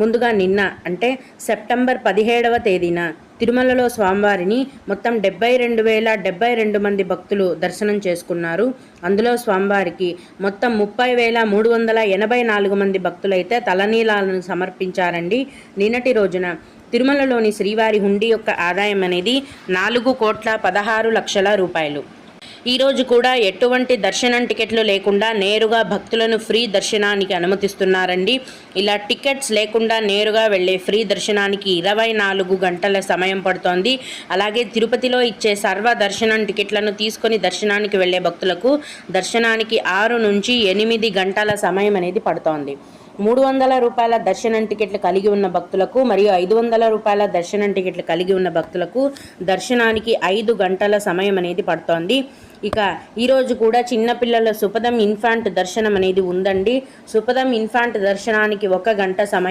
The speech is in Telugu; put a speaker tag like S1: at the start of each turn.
S1: ముందుగా నిన్న అంటే సెప్టెంబర్ 17వ తేదీన తిరుమలలో స్వామివారిని మొత్తం 72,072 మంది భక్తులు దర్శనం చేసుకున్నారు. అందులో స్వామివారికి మొత్తం 30,384 మంది భక్తులైతే తలనీలాలను సమర్పించారండి. నిన్నటి రోజున తిరుమలలోని శ్రీవారి హుండీ యొక్క ఆదాయం అనేది 4,16,00,000 రూపాయలు. ఈరోజు కూడా ఎటువంటి దర్శనం టికెట్లు లేకుండా నేరుగా భక్తులను ఫ్రీ దర్శనానికి అనుమతిస్తున్నారండి. ఇలా టికెట్స్ లేకుండా నేరుగా వెళ్ళే ఫ్రీ దర్శనానికి 24 గంటల సమయం పడుతోంది. అలాగే తిరుపతిలో ఇచ్చే సర్వ దర్శనం టికెట్లను తీసుకొని దర్శనానికి వెళ్ళే భక్తులకు దర్శనానికి 6 నుంచి 8 గంటల సమయం అనేది పడుతోంది. 300 రూపాయల దర్శనం టికెట్లు కలిగి ఉన్న భక్తులకు మరియు 500 రూపాయల దర్శనం టికెట్లు కలిగి ఉన్న భక్తులకు దర్శనానికి 5 గంటల సమయం అనేది పడుతోంది. ఇక ఈరోజు కూడా చిన్నపిల్లల సుపదం ఇన్ఫాంట్ దర్శనం అనేది ఉందండి. సుపదం ఇన్ఫాంట్ దర్శనానికి 1 గంట సమయం